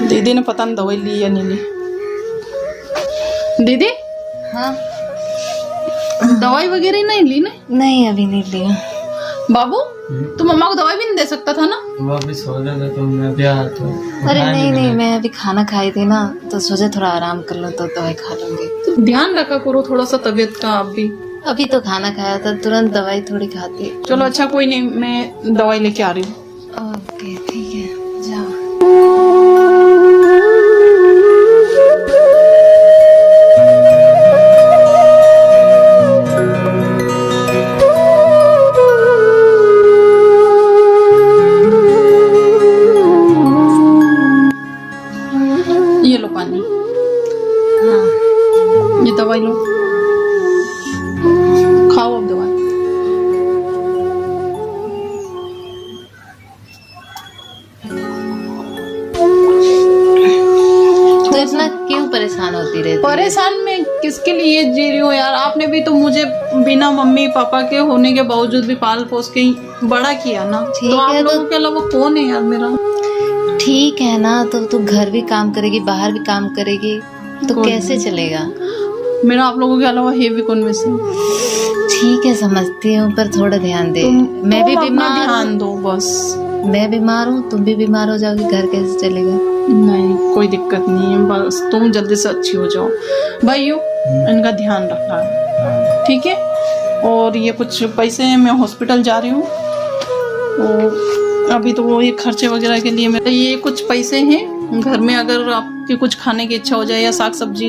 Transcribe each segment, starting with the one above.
दीदी ने पता नहीं दवाई ली या नहीं ली। दीदी हाँ दवाई वगैरह नहीं ली ना? नहीं अभी नहीं लिया। बाबू तू मम्मा को दवाई भी नहीं दे सकता था ना? वो अभी सो रहा था तो मैं भी आया तो अरे नहीं मैं अभी खाना खाई थी ना, तो सोचा थोड़ा आराम कर लो तो दवाई खा लूंगी। तो ध्यान रखा करो थोड़ा सा तबीयत का आप भी। अभी तो खाना खाया था, तुरंत दवाई थोड़ी खाती। चलो अच्छा कोई नहीं, मैं दवाई लेके आ रही हूँ। ओके ठीक है जाओ। ये लो पानी। हाँ ये दवाई लो, खाओ अब दवाई। तो इतना क्यों परेशान होती रहती है? परेशान मैं किसके लिए जी रही हूँ यार? आपने भी तो मुझे बिना मम्मी पापा के होने के बावजूद भी पाल पोस के बड़ा किया ना। ठीक तो आप है, लोगों के अलावा कौन है यार मेरा? ठीक है ना, तो तू घर भी काम करेगी बाहर भी काम करेगी तो कोई कैसे चलेगा? मेरा आप लोगों के अलावा है भी कौन वैसे? ठीक है समझती हूँ, पर थोड़ा ध्यान दे। मैं भी तुम अपना बीमार ध्यान दो बस। मैं बीमार हूँ, तुम भी बीमार हो जाओगी, घर कैसे चलेगा? नहीं कोई दिक्कत नहीं है, बस तुम जल्दी से अच्छी हो जाओ। भाइयों इनका ध्यान रखना है, ठीक है? और ये कुछ पैसे हैं, मैं हॉस्पिटल जा रही हूँ, और अभी तो वो ये खर्चे वगैरह के लिए मेरे ये कुछ पैसे हैं। घर में अगर आपकी कुछ खाने की इच्छा हो जाए या साग सब्जी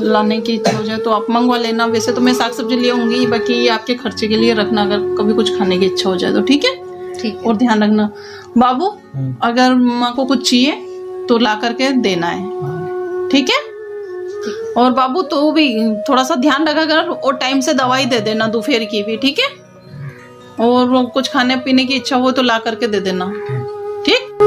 लाने की इच्छा हो जाए तो आप मंगवा लेना। वैसे तो मैं साग सब्जी ले आऊंगी, बाकी ये आपके खर्चे के लिए रखना अगर कभी कुछ खाने की इच्छा हो जाए तो, ठीक है? ठीक है। और ध्यान रखना बाबू, अगर माँ को कुछ चाहिए तो ला करके देना है, ठीक है? और बाबू तो भी थोड़ा सा ध्यान रखा कर, और टाइम से दवाई दे देना दोपहर की भी, ठीक है? और वो कुछ खाने पीने की इच्छा हो तो ला करके दे देना, ठीक?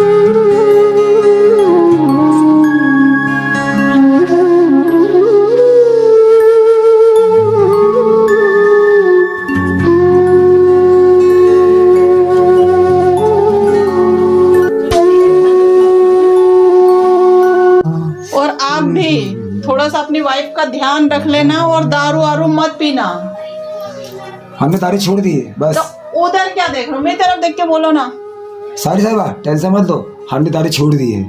और आप भी थोड़ा सा अपनी वाइफ का ध्यान रख लेना, और दारू वारू मत पीना। हमने तारीख छोड़ दी है बस। तो उधर क्या देख रहे हो? मेरी तरफ देख के बोलो ना। सारी साहबा टेंशन मत लो, हमने तारीख छोड़ दी है।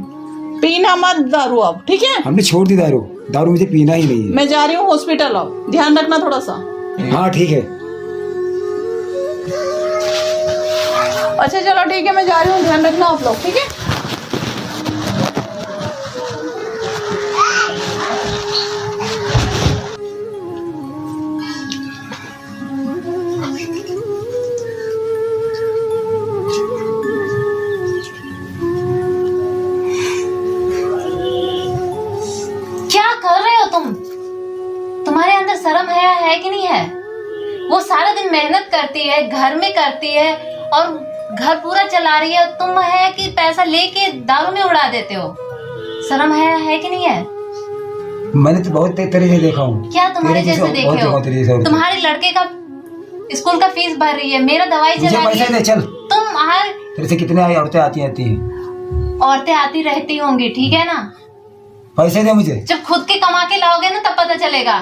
पीना मत दारू अब, ठीक है? हमने छोड़ दी दारू, दारू मुझे पीना ही नहीं है। मैं जा रही हूँ हॉस्पिटल, अब ध्यान रखना थोड़ा सा। हाँ ठीक है। अच्छा चलो ठीक है, मैं जा रही हूँ, ध्यान रखना आप लोग, ठीक है? क्या कर रहे हो तुम? तुम्हारे अंदर शर्म है कि नहीं है? वो सारा दिन मेहनत करती है, घर में करती है और घर पूरा चला रही है, तुम है कि पैसा लेके दारू में उड़ा देते हो। शर्म है कि नहीं है? मैंने तो बहुत तरीके देखा हूँ। क्या तुम्हारे तेरे जैसे देखे हो? बहुत तरीके से। तुम्हारे लड़के का स्कूल का फीस भर रही है, मेरा दवाई मुझे चला रही पैसे दे है। चल। तुम हर तेरे से कितने आई औरतें आती हैं। औरतें आती रहती होंगी, ठीक है ना? पैसे दे मुझे। जब खुद के कमा के लाओगे ना तब पता चलेगा।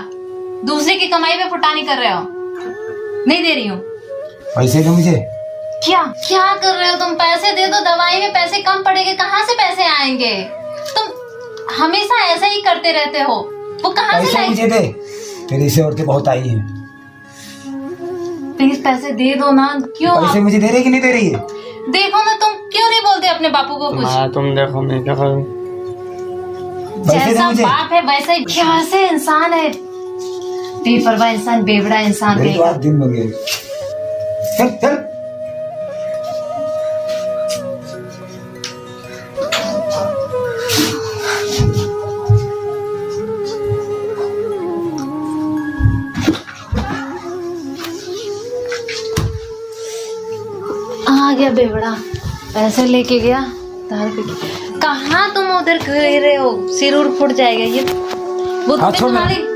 दूसरे की कमाई पे फुटानी कर रहे हो। नहीं दे रही हूँ। पैसे दे मुझे। क्या क्या कर रहे हो तुम? पैसे दे दो, दवाई में पैसे कम पड़ेंगे, कहाँ से पैसे आएंगे? तुम हमेशा ऐसा ही करते रहते हो। वो कहाँ से पैसे लाएंगे? मुझे दे, तेरे से औरतें बहुत आई हैं। प्लीज पैसे दे दो ना। क्यों? पैसे मुझे दे रही कि नहीं दे रही है? देखो ना, तुम क्यों नहीं बोलते अपने बापू को कुछ? तुम देखो मैं क्या करूँ? पैसे दे जैसा मुझे। बाप है वैसा ही कैसे इंसान है। बेपरवाह इंसान, बेवड़ा इंसान मेरे तो रहेगा। आज दिन बन गए। चल चल। आ गया बेवड़ा, पैसे लेके गया, दारू पी के। कहाँ तुम उधर गिर रहे हो? सिर उर फुट जाएगा ये। वो हाँ, छोड़ तुम्हारी,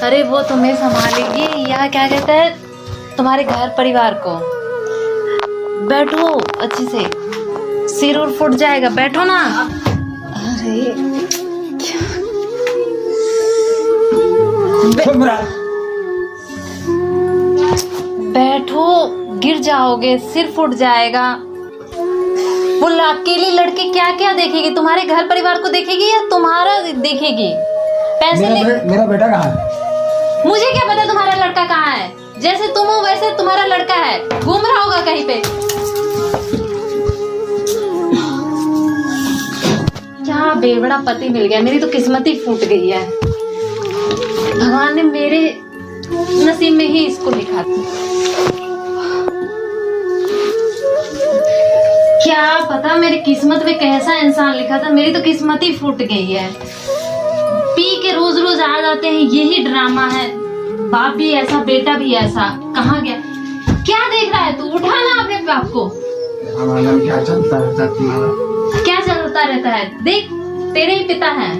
अरे वो तुम्हें संभालेगी या क्या कहते हैं, तुम्हारे घर परिवार को। बैठो अच्छे से, सिर और फूट जाएगा, बैठो ना। अरे बैठो, गिर जाओगे, सिर फूट जाएगा। वो अकेली लड़की क्या क्या देखेगी? तुम्हारे घर परिवार को देखेगी या तुम्हारा देखेगी? पैसे मेरा बेटा कहाँ है? मुझे क्या पता तुम्हारा लड़का कहाँ है? जैसे तुम हो वैसे तुम्हारा लड़का है, घूम रहा होगा कहीं पे। क्या बेवड़ा पति मिल गया, मेरी तो किस्मत ही फूट गई है। भगवान ने मेरे नसीब में ही इसको लिखा था। क्या पता मेरी किस्मत में कैसा इंसान लिखा था, मेरी तो किस्मत ही फूट गई है। पी के रोज रोज आ जाते हैं, यही ड्रामा है। बाप भी ऐसा, बेटा भी ऐसा। कहाँ गया? क्या देख रहा है तू? उठा ना अपने बाप को। हमारा क्या चलता रहता है तुम्हारा? क्या चलता रहता है? देख, तेरे ही पिता हैं।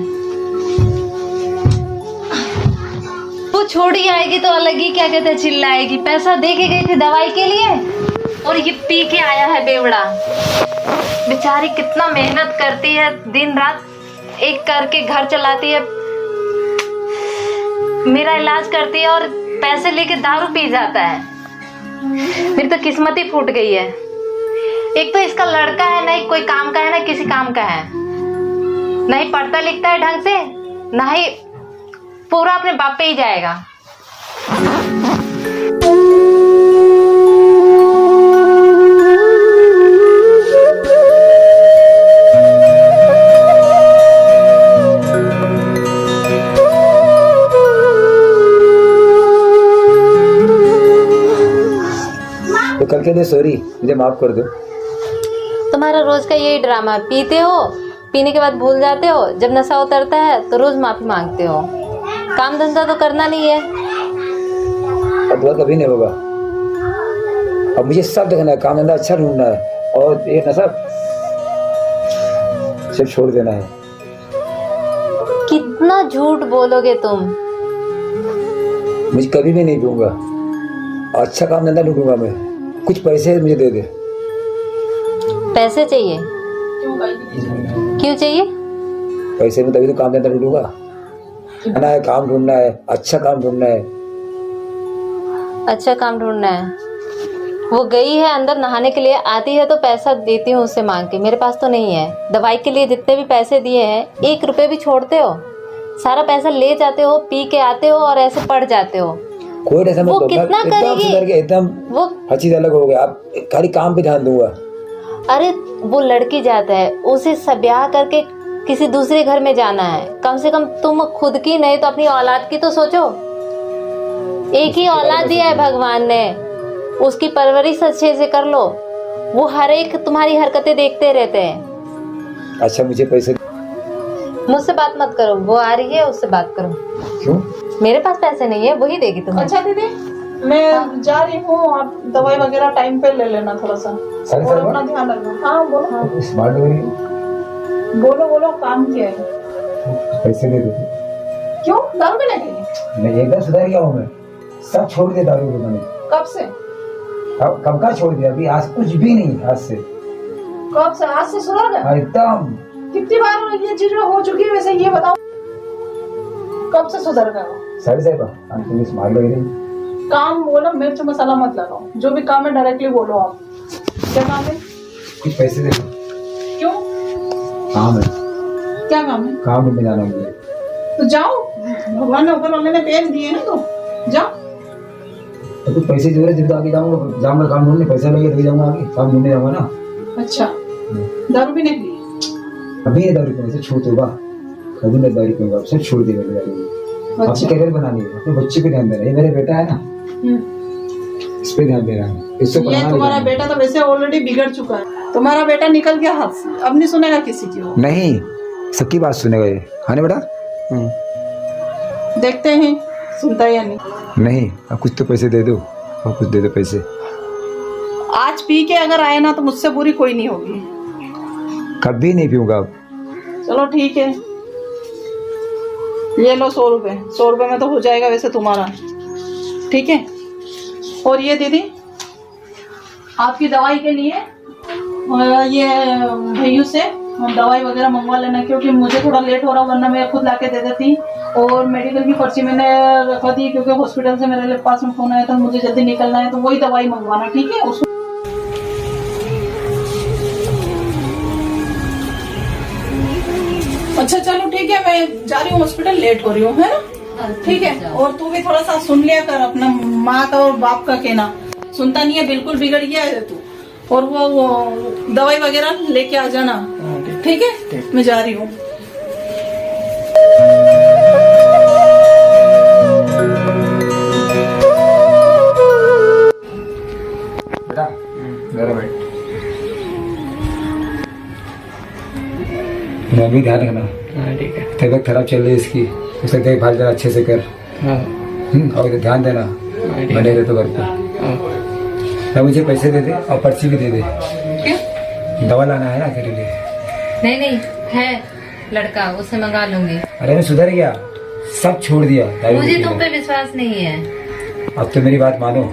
वो छोड़ी आएगी तो अलग ही क्या कहते हैं, चिल्लाएगी। पैसा दे के गई थी दवाई के लिए और ये पी के आया है बेवड़ा। बेचारी कितना मेहनत करती है, दिन रात एक करके घर चलाती है, मेरा इलाज करती है और पैसे लेके दारू पी जाता है। मेरी तो किस्मत ही फूट गई है। एक तो इसका लड़का है, ना ही कोई काम का है, ना किसी काम का है, ना ही पढ़ता लिखता है ढंग से, ना ही पूरा अपने बाप पे ही जाएगा। तो कल के लिए सॉरी, मुझे माफ कर दो। तुम्हारा रोज का यही ड्रामा, पीते हो, पीने के बाद भूल जाते हो, जब नशा उतरता है तो रोज माफी मांगते हो। काम धंधा तो करना नहीं है। अब वह कभी नहीं होगा। अब मुझे सब देखना है, काम धंधा अच्छा ढूंढना है और ये नशा सब छोड़ देना है। कितना झूठ बोलोगे तुम? मुझे कभी भी नहीं दूंगा। अच्छा काम धंधा ढूंढूंगा मैं। कुछ पैसे मुझे दे दे। पैसे चाहिए? क्यों चाहिए? पैसे में तभी तो काम धंधा ढूंढूंगा। खाना है, काम ढूंढना है, अच्छा काम ढूंढना है। अच्छा काम ढूंढना है। वो गई है अंदर नहाने के लिए, आती है तो पैसा देती हूँ उससे मांग के। मेरे पास तो नहीं है। दवाई के लिए जितने भी पैसे दिए हैं, 1 रुपए भी छोड़ते हो? सारा पैसा ले जाते हो, पी के आते हो और ऐसे पड़ जाते हो। कोई ऐसा वो कितना करेगी? एकदम वो हर चीज अलग हो गया। आप खाली काम पे ध्यान दूंगा। अरे वो लड़की जाता है, उसे सब ब्याह करके किसी दूसरे घर में जाना है। कम से कम तुम खुद की नहीं तो अपनी औलाद की तो सोचो। एक ही औलाद दिया है भगवान ने, उसकी परवरिश अच्छे से कर लो। वो हर एक तुम्हारी हरकतें देखते रहते हैं। अच्छा मुझे पैसे। मुझसे बात मत करो, वो आ रही है, उससे बात करो। क्यों? मेरे पास पैसे नहीं है, वही देगी तुम्हें। अच्छा दीदी, मैं जा रही हूँ, आप दवाई वगैरह टाइम पे ले लेना थोड़ा सा और अपना ध्यान रखना। हाँ बोलो। स्मार्ट हो रही। बोलो बोलो, काम क्या है? पैसे दे दो। क्यों? दारू पीने के लिए? नहीं, एकदम सुधर गया हूँ मैं। सब छोड़ दिया दारू पीना। कब से? कब का छोड़ दिया? अभी आज कुछ भी नहीं। आज से। कब से? आज से सुधर गए? एकदम। कितनी बार ये चीज हो चुकी है वैसे, ये बताओ कब से सुधर गए हो? सारी साहब तुम स्मार्ट लग रही। काम बोलो, मिर्च मसाला मत लगाओ। जो भी काम है डायरेक्टली बोलो। आप क्या काम है? कुछ पैसे दे दो। क्यों? काम है। क्या काम है? काम में जाना मुझे। तो जाओ, भगवान ने ऊपर वाले ने भेज दिए ना, तो जाओ। तो कुछ पैसे जरूरत जब तो आगे जाऊंगा काम ढूंढने। पैसा लगे तभी जाऊंगा आगे, काम ढूंढने जाऊंगा ना। अच्छा, दारू पीने के लिए? अभी ये दारू पीने से छूट होगा। कभी मैं दारू पीऊंगा, सब छोड़ देगा दारू। आपसे करियर बनानी है, अपने बच्चे पे ध्यान देना है। ये मेरा बेटा है ना, इस पे ध्यान देना है। इससे ये तुम्हारा बेटा तो वैसे ऑलरेडी बिगड़ चुका है। तुम्हारा बेटा निकल गया हाथ से, अब नहीं सुनेगा किसी की। वो नहीं, सबकी बात सुनेगा ये। हाँ नहीं बेटा? देखते हैं सुनता है या नहीं। नहीं, अब कुछ तो पैसे दे दो। और कुछ दे दो पैसे। आज पी के अगर आए ना तो मुझसे बुरी कोई नहीं होगी। कभी नहीं पीऊंगा अब। चलो ठीक है, ये लो 100 रुपए। 100 रुपए में तो हो जाएगा वैसे तुम्हारा। ठीक है, और ये दीदी आपकी दवाई के लिए ये भैयू से दवाई वगैरह मंगवा लेना, क्योंकि मुझे थोड़ा लेट हो रहा, वरना मैं खुद लाके दे देती। और मेडिकल की पर्ची मैंने रखा दी, क्योंकि हॉस्पिटल से मेरे पास में फोन आया था, मुझे जल्दी निकलना है, तो वही दवाई मंगवाना, ठीक है? उसको अच्छा चलो ठीक है, मैं जा रही हूँ हॉस्पिटल, लेट हो रही हूँ, है ना? ठीक है। और तू भी थोड़ा सा सुन लिया कर अपना माँ का और बाप का कहना, सुनता नहीं है, बिल्कुल बिगड़ गया है तू। और वो दवाई वगैरह लेके आ जाना, ठीक है? मैं जा रही हूँ। बेटा मेरा बैठ, भी ध्यान रखना। ठीक है। तबीयत खराब चल रही है इसकी, उसे देखभाल जरा अच्छे से कर। और ध्यान देना, बने रहे तो घर पे। ना मुझे पैसे दे दे और पर्ची भी दे दे, दवा लाना है ना तेरे लिए। नहीं नहीं, है लड़का, उसे मंगा लूंगी। अरे मैं सुधर गया, सब छोड़ दिया। मुझे तुम पे विश्वास नहीं है। अब तो मेरी बात मानो।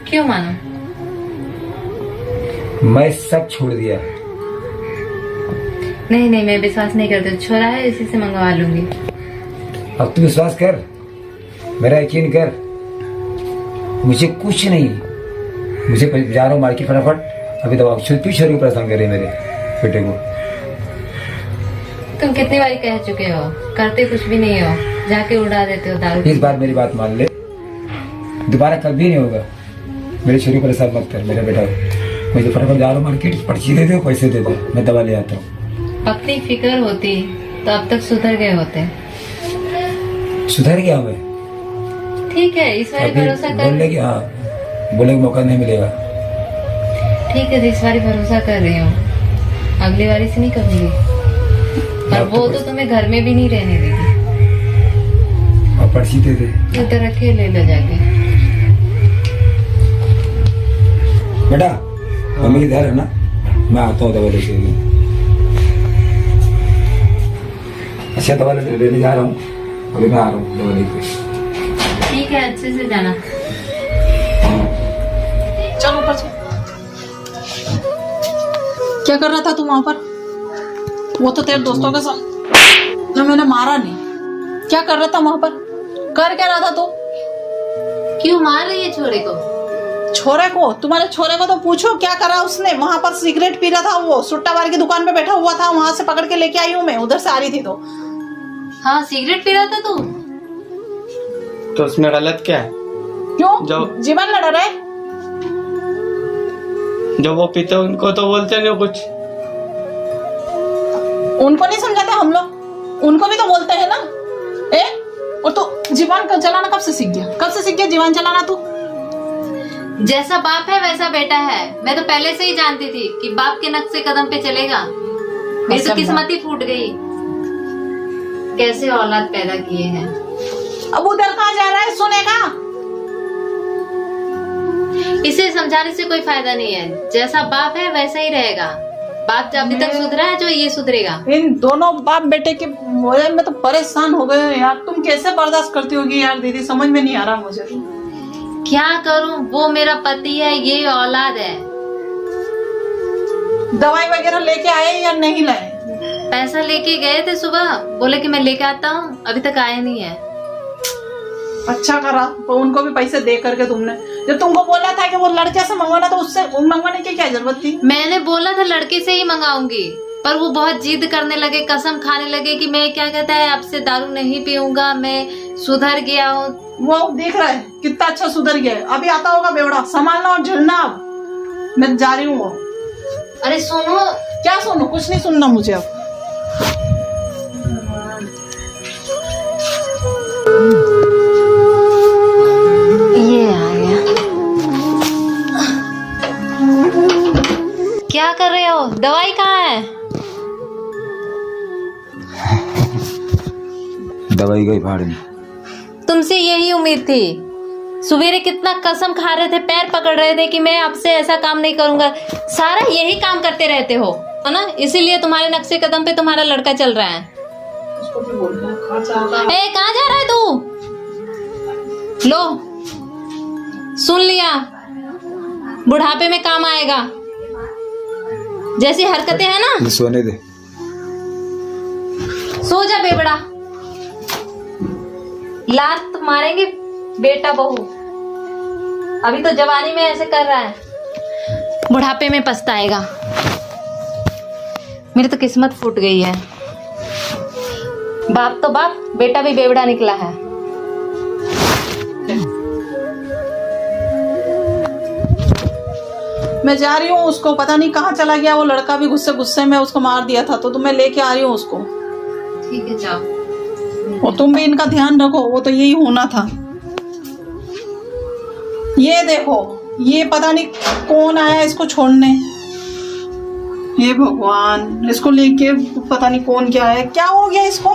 क्यों मानो? मैं सब छोड़ दिया। नहीं नहीं, मैं विश्वास नहीं करती, छोरा है, इसी से मंगवा लूंगी। अब तू विश्वास कर, मेरा यकीन कर, मुझे कुछ नहीं। मुझे जा रहा हूँ मार्केट फटाफट, अभी दवा पीछे को परेशान कर रही है मेरे बेटे को। तुम कितनी बारी कह चुके हो, करते कुछ भी नहीं हो, जाके उड़ा देते हो दारू। इस बार मेरी बात मान ले, दोबारा कभी नहीं होगा। मेरे छोरी को परेशान मत कर मेरा बेटा। मुझे फटाफट जा रहा हूँ मार्केट, पर्ची दे दो, पैसे दे दो, मैं दवा ले आता हूँ। अपनी फिक्र होती तो अब तक सुधर गए होते। सुधर गया मैं, ठीक है, इस बारी भरोसा कर। बोलने की, हाँ बोलने का मौका नहीं मिलेगा। ठीक है, इस बारी भरोसा कर रही हूँ, अगली बारी से नहीं करूंगी। और वो तो तुम्हें घर में भी नहीं रहने देगी। और पर्ची दे दे, उधर रखे, ले लो जाके। बेटा मम्मी इधर है ना, मैं आता हूँ दवा लेके। अच्छा दवा लेने जा रहा हूँ, अभी मैं आ रहा हूँ दवा लेके। ठीक है, अच्छे से जाना। चलो ऊपर चल। क्या कर रहा था तू वहां पर? वो तो तेरे दोस्तों के साथ जो मैंने मारा नहीं, क्या कर रहा था वहां पर? कर क्या रहा था तू? क्यों मार रही है छोरे को? छोरे को? तुम्हारे छोरे को तो पूछो क्या करा उसने। वहां पर सिगरेट पी रहा था, वो सुट्टा बार की दुकान पे बैठा हुआ था, वहां से पकड़ के लेके आई हूँ मैं, उधर से आ रही थी तो। हाँ, सिगरेट पी रहा था तू? तो उसमें गलत क्या है? क्यों जीवन लड़ रहे? जो वो पीते उनको तो बोलते नहीं कुछ। उनको नहीं समझाते हम लोग, उनको भी तो बोलते हैं ना। ए, और तू जीवन का चलाना कब से सीख गया? कब से सीख गया जीवन चलाना तू? जैसा बाप है वैसा बेटा है। मैं तो पहले से ही जानती थी कि बाप के नक्शे कदम पे चलेगा। मेरी तो किस्मत ही फूट गई। कैसे औलाद पैदा किए हैं। अब उधर कहाँ जा रहा है, सुनेगा? इसे समझाने से कोई फायदा नहीं है। जैसा बाप है वैसा ही रहेगा। बाप जब अभी तक सुधरा है, जो ये सुधरेगा। इन दोनों बाप बेटे के वजह में तो परेशान हो गए यार। तुम कैसे बर्दाश्त करती होगी यार दीदी, समझ में नहीं आ रहा मुझे। क्या करूं, वो मेरा पति है, ये औलाद है। दवाई वगैरह लेके आए या नहीं लाए? पैसा लेके गए थे सुबह, बोले कि मैं लेके आता हूँ, अभी तक आए नहीं है। अच्छा करा, तो उनको भी पैसे दे करके तुमने। जब तुमको बोला था कि वो लड़के से मंगवाना, तो उससे मंगवाने की क्या जरूरत थी? मैंने बोला था लड़के से ही मंगाऊंगी, पर वो बहुत जिद करने लगे, कसम खाने लगे कि मैं क्या कहता है अब से दारू नहीं पीऊंगा, मैं सुधर गया हूँ। वो देख रहा है कितना अच्छा सुधर गया है। अभी आता होगा बेवड़ा, संभालना और झेलना। अब मैं जा रही हूँ। अरे सुनो। क्या सुनो? कुछ नहीं सुनना मुझे अब। ये आ गया। क्या कर रहे हो? दवाई कहाँ है? दवाई गई भाड़ में। तुमसे यही उम्मीद थी। सुबेरे कितना कसम खा रहे थे, पैर पकड़ रहे थे कि मैं आपसे ऐसा काम नहीं करूंगा। सारा यही काम करते रहते हो, है ना? इसीलिए तुम्हारे नक्शे कदम पे तुम्हारा लड़का चल रहा है। कहाँ जा रहा है तू? लो सुन लिया, बुढ़ापे में काम आएगा। जैसी हरकतें हैं ना, सोने दे। सो जा बेबड़ा। लात मारेंगे बेटा बहू। अभी तो जवानी में ऐसे कर रहा है, बुढ़ापे में पछताएगा। मेरी तो किस्मत फूट गई है। बाप तो बाप, बेटा भी बेवड़ा निकला है। मैं जा रही हूँ, उसको पता नहीं कहाँ चला गया वो लड़का, भी गुस्से गुस्से में उसको मार दिया था, तो मैं लेके आ रही हूँ उसको। ठीक है, जाओ। और तुम भी इनका ध्यान रखो, वो तो यही होना था। ये देखो, ये पता नहीं कौन आया इसको छोड़ने। हे भगवान, इसको लेके पता नहीं कौन क्या है, क्या हो गया इसको।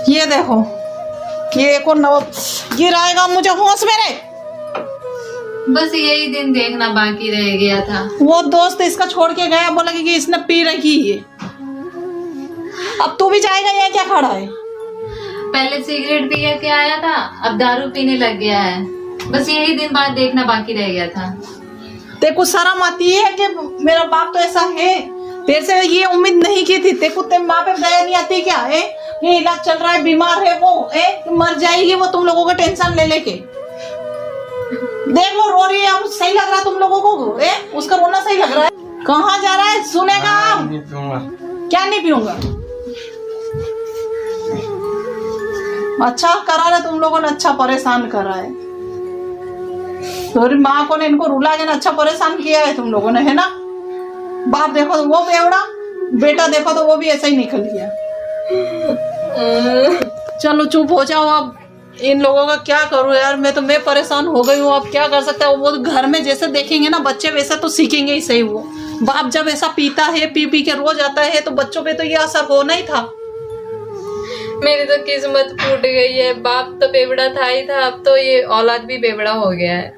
ये देखो, ये एक और नव गिराएगा मुझे होश मेरे। बस यही दिन देखना बाकी रह गया था। वो दोस्त इसका छोड़ के गया, बोला कि इसने पी रखी है। अब तू भी जाएगा या क्या खड़ा है? पहले सिगरेट पी के आया था, अब दारू पीने लग गया है। बस यही दिन बाद देखना बाकी रह गया था। तेको शर्म आती है कि मेरा बाप तो ऐसा है? तेरे से ये उम्मीद नहीं की थी। तेको तेरे माँ पे दया नहीं आती क्या है? ये इलाज चल रहा है, बीमार है वो, मर जाएगी वो, तुम लोगों का टेंशन ले लेके। देख लो रो रही है, अब सही लग रहा है तुम लोगों को? उसका रोना सही लग रहा है? कहाँ जा रहा है? सुनेगा आप? क्या नहीं पीऊंगा? अच्छा करा रहे तुम लोगों ने, अच्छा परेशान करा है। तुम्हारी माँ को ने इनको रुला के ना अच्छा परेशान किया है तुम लोगों ने, है ना? बाप देखो तो वो बेवड़ा, बेटा देखो तो वो भी ऐसा ही निकल गया। चलो चुप हो जाओ अब। इन लोगों का क्या करूं यार, मैं परेशान हो गई हूँ। अब क्या कर सकते हैं? वो घर में जैसे देखेंगे ना बच्चे, वैसे तो सीखेंगे ही सही। वो बाप जब ऐसा पीता है, पी पी के रोज आता है, तो बच्चों पे तो ये असर होना ही था। मेरी तो किस्मत फूट गई है। बाप तो बेवड़ा था ही था, अब तो ये औलाद भी बेवड़ा हो गया है।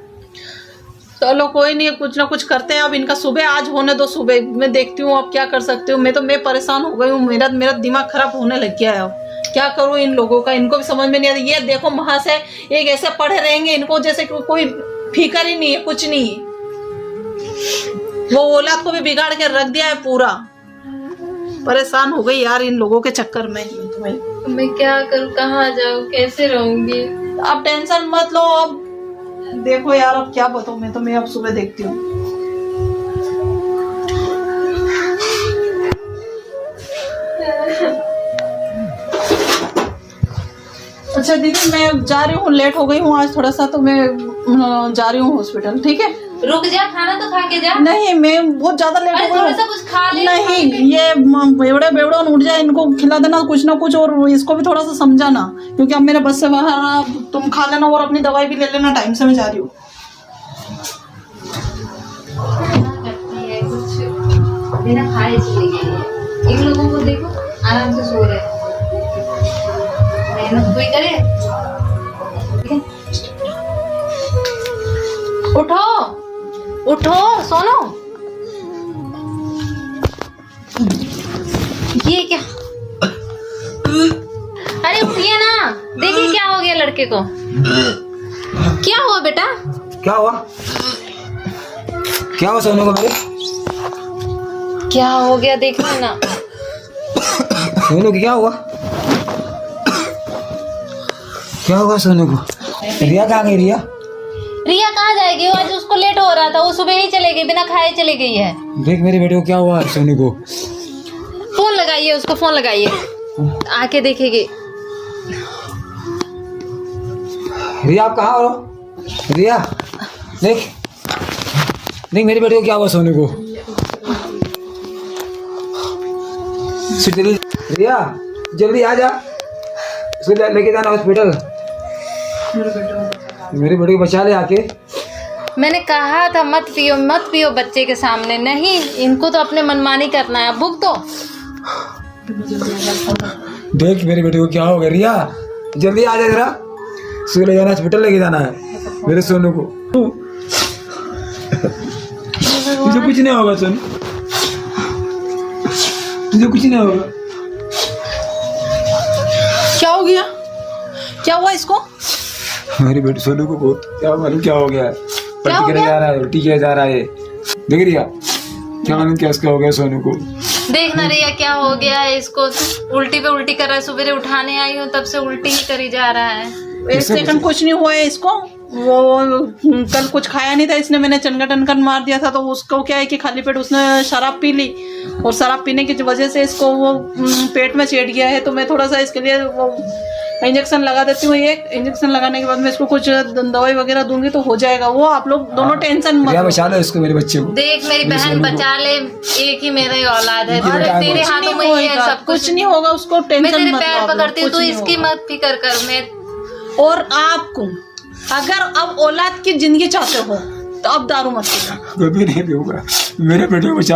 चलो कोई नहीं, कुछ ना कुछ करते हैं। अब इनका सुबह आज होने दो, सुबह मैं देखती हूँ अब क्या कर सकती हूँ। मैं परेशान हो गई हूँ, मेरा दिमाग खराब होने लग गया है। अब क्या करूँ इन लोगों का, इनको भी समझ में नहीं आता। ये देखो वहां से एक ऐसे पढ़े रहेंगे, इनको जैसे कोई फिकर ही नहीं है, कुछ नहीं है। वो औलाद को भी बिगाड़ के रख दिया है पूरा। परेशान हो गई यार इन लोगों के चक्कर में। मैं क्या करूँ, कहाँ जाऊँ, कैसे रहूंगी? अब टेंशन मत लो। अब देखो यार, अब क्या बताऊं मैं अब सुबह देखती हूँ। अच्छा दीदी, मैं जा रही हूँ, लेट हो गई हूँ आज थोड़ा सा, तो मैं जा रही हूँ हॉस्पिटल। ठीक है? रुक जा, खाना तो खा के जा। नहीं, मैं बहुत ज्यादा लेट हो गई। थोड़ा सा कुछ खा ले। नहीं, ये बेवड़ा उठ जाए, इनको खिला देना कुछ ना कुछ, और इसको भी थोड़ा सा समझाना, क्योंकि अब मेरे बस से बाहर। तुम खा लेना और अपनी दवाई भी ले लेना टाइम से। मैं जा रही हूँ। कुछ बिना खाए चली गई है। इन लोगों को देखो, आराम से सो रहे, मेहनत कोई करे। उठो उठो, सोनो। ये क्या? अरे उठिए ना, देखिए क्या हो गया लड़के को। क्या हुआ बेटा? क्या हुआ? क्या हुआ सोनू को मेरे? क्या हो गया देखना ना। सोनू को क्या हुआ? क्या हुआ सोनू को? रिया कहाँ गई? रिया कहाँ जाएगी? वो आज उसको लेट हो रहा था, वो सुबह ही चले गई, बिना खाए चली गई है। देख मेरे बेटे को क्या हुआ सोनू को। फोन लगाइए उसको, फोन लगाइए, आके देखेगी। रिया आप कहाँ हो? रिया देख मेरे बेटे को क्या हुआ सोनू को। रिया जल्दी आ जा, उसको लेके जाना हॉस्पिटल। मेरे बेटे को बचा ले आके। मैंने कहा था मत पियो बच्चे के सामने। नहीं, इनको तो अपने मनमानी करना है। भूख तो देख मेरे बेटे को क्या हो गया। रिया जल्दी आ जा, जरा उसको ले जाना हॉस्पिटल, लेके जाना है मेरे सोनू को। तुझे कुछ नहीं होगा सोनू, तुझे कुछ नहीं होगा। क्या गया? क्या हुआ इसको? मेरे बेटे सोनू को बहुत क्या मालूम क्या हो गया है। हो पलटी करे गया? जा रहा है, उल्टी किया जा रहा है। देख रही है क्या मालूम क्या उसका हो गया सोनू को। देख ना रिया क्या हो गया है इसको, उल्टी पे उल्टी कर रहा है। सुबह उठाने आई हूँ तब से उल्टी ही करी जा रहा है। एक सेकंड कुछ नहीं हुआ है इसको। वो कल कुछ खाया नहीं था इसने, मैंने चनका टनकन मार दिया था, तो उसको क्या है कि खाली पेट उसने शराब पी ली, और शराब पीने की वजह से इसको वो पेट में चेट गया है। तो मैं थोड़ा सा इसके लिए वो इंजेक्शन लगा देती हूँ। एक इंजेक्शन लगाने के बाद मैं इसको कुछ दवाई वगैरह दूंगी तो हो जाएगा वो। आप लोग दोनों टेंशन मत लो। बचा लो इसको, मेरे बच्चे को। देख मेरी बहन बचा ले, एक ही मेरा ही औलाद है। अरे तेरे हाथों में ही है सब कुछ नहीं होगा, उसको मैं टेंशन तेरे मत पैर लो। पकड़ती हूँ, तू इसकी मत फिक्र कर। मैं और आपको अगर अब औलाद की जिंदगी चाहते हो तो अब दारू मत पीना। कभी नहीं पीऊंगा, मेरे बेटे को बचा